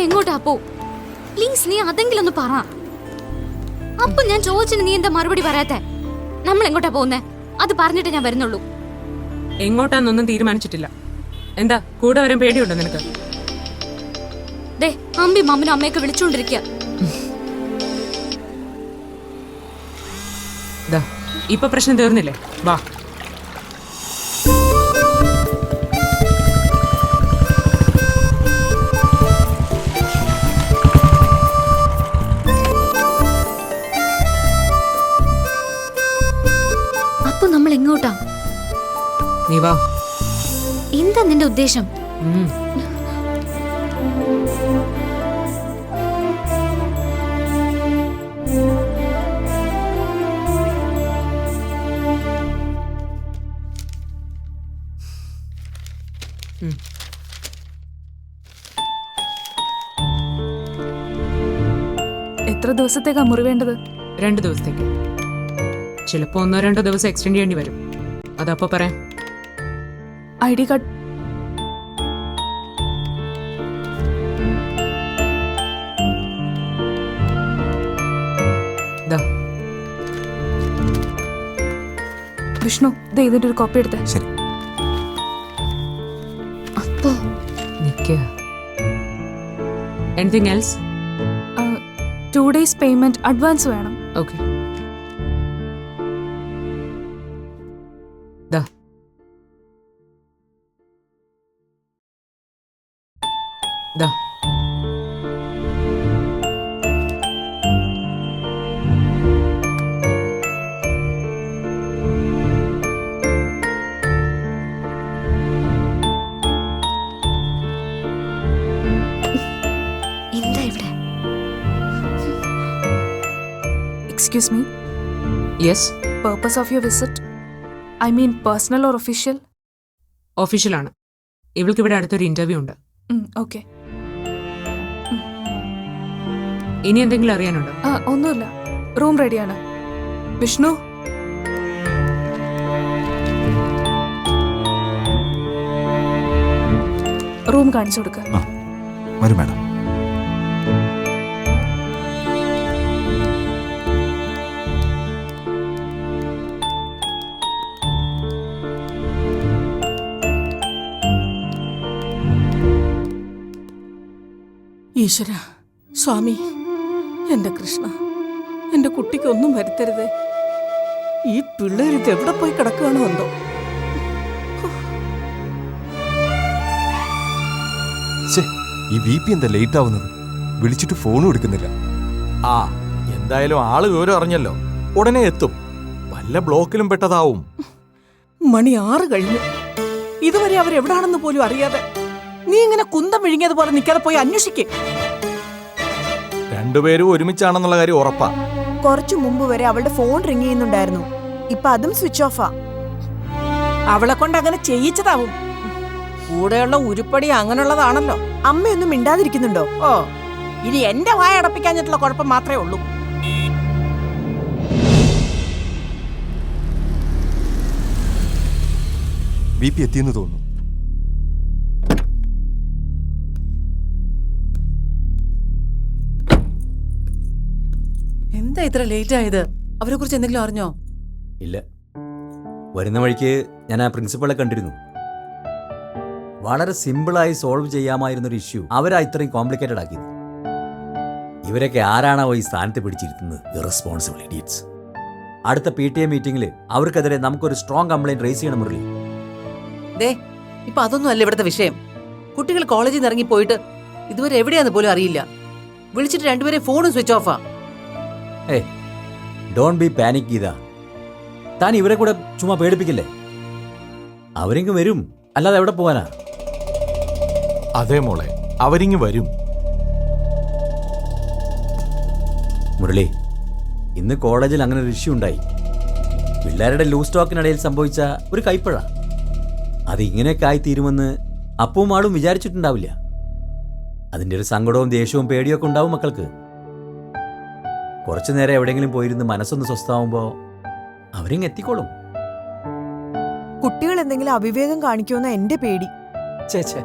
പറഞ്ഞിട്ട് എങ്ങോട്ടാ അപ്പോ? പ്ലീസ് നീ അതെങ്കിലും ഒന്ന് പറ. അപ്പൊ ഞാൻ ചോദിച്ചിട്ട് നീ എന്താ മറുപടി പറയാത്തെ? നമ്മൾ എങ്ങോട്ടാ പോകുന്നേ? അത് പറഞ്ഞിട്ട് ഞാൻ വരുന്നുള്ളൂ. എങ്ങോട്ടാന്നൊന്നും തീരുമാനിച്ചിട്ടില്ല. എന്താ കൂടെ വരാൻ പേടിയുണ്ടോ നിനക്ക്? ദേ അമ്മയും അമ്മനും അമ്മയൊക്കെ വിളിച്ചോണ്ടിരിക്കുക. ഇപ്പൊ പ്രശ്നം തീർന്നില്ലേ? വാ. അപ്പൊ നമ്മൾ എങ്ങോട്ടാ? നീ വാ. എന്താ നിന്റെ ഉദ്ദേശം? എത്ര ദിവസത്തേക്കാ മുറി വേണ്ടത്? 2 ദിവസത്തേക്ക്. ചിലപ്പോ 1-2 ദിവസം എക്സ്റ്റെൻഡ് ചെയ്യേണ്ടി വരും. അതപ്പോ പറയാം. ID card. വിഷ്ണു, ദേ ഇതിന്റെ ഒരു കോപ്പി എടുത്തേ. ശരി. അപ്പോ anything else? 2 days payment advance വേണം. ഓക്കെ. എന്താ ഇവിടെ? Excuse me. Yes. Purpose of your visit? I mean personal or official? ഒഫീഷ്യലാണ്. ഇവൾക്ക് ഇവിടെ അടുത്തൊരു ഇന്റർവ്യൂ ഉണ്ട്. ഓക്കെ. ഇനി എന്തെങ്കിലും അറിയാനുണ്ടോ? ഒന്നുമില്ല. റൂം റെഡിയാണ്. വിഷ്ണു, റൂം കാണിച്ചു കൊടുക്ക. വരൂ മാഡം. ഈശ്വര, സ്വാമി, എന്റെ കൃഷ്ണ, എന്റെ കുട്ടിക്കൊന്നും വരുത്തരുത്. ഈ പിള്ളേരിത് എവിടെ പോയി കിടക്കുകയാണോ എന്തോ. ഈ VP എന്താ ലേറ്റ് ആവുന്നത്? വിളിച്ചിട്ട് ഫോണും എടുക്കുന്നില്ല. എന്തായാലും ആള് വിവരം അറിഞ്ഞല്ലോ, ഉടനെ എത്തും. വല്ല ബ്ലോക്കിലും പെട്ടതാവും. മണി 6 കഴിഞ്ഞു. ഇതുവരെ അവരെവിടാണെന്ന് പോലും അറിയാതെ നീ ഇങ്ങനെ കുന്തം വിഴുങ്ങിയതുപോലെ നിൽക്കാതെ പോയി അന്വേഷിക്കേ. രണ്ടുപേരും ഒരുമിച്ചാണെന്നുള്ള കാര്യം ഉറപ്പാ. കുറച്ചു മുമ്പ് വരെ അവളുടെ ഫോൺ റിങ് ചെയ്യുന്നുണ്ടായിരുന്നു. ഇപ്പൊ അതും സ്വിച്ച് ഓഫാ. അവളെ കൊണ്ട് അങ്ങനെ ചെയ്യിച്ചതാവും. കൂടെയുള്ള ഉരുപ്പടി അങ്ങനെയുള്ളതാണല്ലോ. അമ്മയൊന്നും മിണ്ടാതിരിക്കുന്നുണ്ടോ? ഓ, ഇനി എന്റെ വായ അടപ്പിക്കാഞ്ഞിട്ടുള്ള കുഴപ്പം മാത്രമേ ഉള്ളൂ. VP എത്തിയെന്ന് തോന്നുന്നു. എന്താ ഇത്ര ലേറ്റ് ആയത്? അവരെ കുറിച്ച് എന്തെങ്കിലും അറിഞ്ഞോ? ഇല്ല. വരുന്ന വഴിക്ക് ഞാൻ ആ പ്രിൻസിപ്പളെ കണ്ടിരുന്നു. വളരെ സിമ്പിളായി സോൾവ് ചെയ്യാമായിരുന്നൊരു ഇഷ്യൂ അവരാ ഇത്രയും കോംപ്ലിക്കേറ്റഡ് ആക്കിയത്. ഇവരൊക്കെ ആരാണോ ഈ സ്ഥാനത്ത് പിടിച്ചിരിക്കുന്നത്? Irresponsible idiots. അടുത്ത PTA മീറ്റിംഗിൽ അവർക്കെതിരെ നമുക്കൊരു സ്ട്രോങ് കംപ്ലൈന്റ് റേസ് ചെയ്യണം മുരളി. ഇപ്പൊ അതൊന്നും അല്ല ഇവിടുത്തെ വിഷയം. കുട്ടികൾ കോളേജിൽ നിന്ന് ഇറങ്ങി പോയിട്ട് ഇതുവരെ എവിടെയാന്ന് പോലും അറിയില്ല. വിളിച്ചിട്ട് രണ്ടുപേരെ ഫോണും സ്വിച്ച് ഓഫാ. Don't be panic Geetha. താൻ ഇവരെ കൂടെ ചുമ്മാ പേടിപ്പിക്കില്ലേ? അവരിങ്ങ് വരും, അല്ലാതെ എവിടെ പോവാനാ? അതേ മോളെ, അവരിങ്ങ് വരും. മുരളി, ഇന്ന് കോളേജിൽ അങ്ങനെ ഒരു ഇഷ്യൂ ഉണ്ടായി. പിള്ളേരുടെ ലൂസ് ടോക്കിനിടയിൽ സംഭവിച്ച ഒരു കൈപ്പഴ. അതിങ്ങനെയൊക്കെ ആയിത്തീരുമെന്ന് അപ്പവും ആളും വിചാരിച്ചിട്ടുണ്ടാവില്ല. അതിൻ്റെ ഒരു സങ്കടവും ദേഷ്യവും പേടിയൊക്കെ ഉണ്ടാവും മക്കൾക്ക്. കുറച്ചു നേരം എവിടെയെങ്കിലും പോയിരുന്ന് മനസ്സൊന്ന് സ്വസ്ഥമാവുമ്പോൾ അവരിങ്ങ് എത്തിക്കോളും. കുട്ടികൾ എന്തെങ്കിലും അവിവേകം കാണിക്കുമെന്ന എന്റെ പേടി. ചേച്ചേ,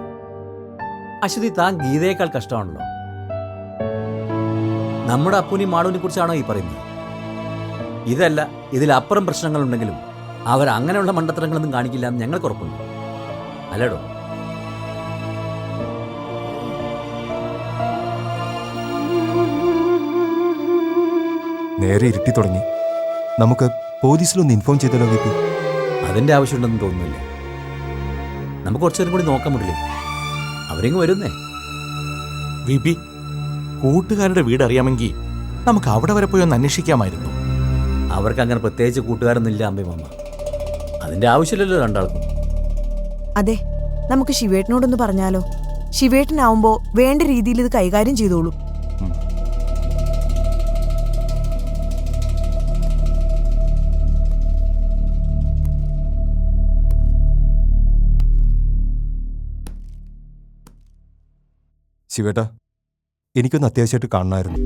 അശ്വതി, താൻ ഗീതയേക്കാൾ കഷ്ടമാണല്ലോ. നമ്മുടെ അപ്പൂനെയും മാളുവിനെ കുറിച്ചാണോ ഈ പറയുന്നത്? ഇതല്ല, ഇതിലപ്പുറം പ്രശ്നങ്ങളുണ്ടെങ്കിലും അവർ അങ്ങനെയുള്ള മണ്ടത്തരങ്ങളൊന്നും കാണിക്കില്ല എന്ന് ഞങ്ങൾക്ക് ഉറപ്പുണ്ട്. അല്ലേടോ? നേരെ ഇരുട്ടി തുടങ്ങി. നമുക്ക് പോലീസിലൊന്ന് ഇൻഫോം ചെയ്തല്ലോ വി പി. അതിൻ്റെ ആവശ്യമുണ്ടെന്ന് തോന്നുന്നില്ല. നമുക്ക് കുറച്ചേരം കൂടി നോക്കാൻ പറ്റില്ലേ? അവരെങ്ങ് വരുന്നേ. വി പി, കൂട്ടുകാരുടെ വീട് അറിയാമെങ്കിൽ നമുക്ക് അവിടെ വരെ പോയി ഒന്ന് അന്വേഷിക്കാമായിരുന്നു. അവർക്ക് അങ്ങനെ പ്രത്യേകിച്ച് കൂട്ടുകാരൊന്നും ഇല്ല അമ്മയും അമ്മ. അതിൻ്റെ ആവശ്യമില്ലല്ലോ രണ്ടാൾക്കും. അതെ, നമുക്ക് ശിവേട്ടനോടൊന്ന് പറഞ്ഞാലോ? ശിവേട്ടനാവുമ്പോ വേണ്ട രീതിയിൽ ഇത് കൈകാര്യം ചെയ്തോളൂ. ശിവേട്ടാ, എനിക്കൊന്ന് അത്യാവശ്യമായിട്ട് കാണണമായിരുന്നു.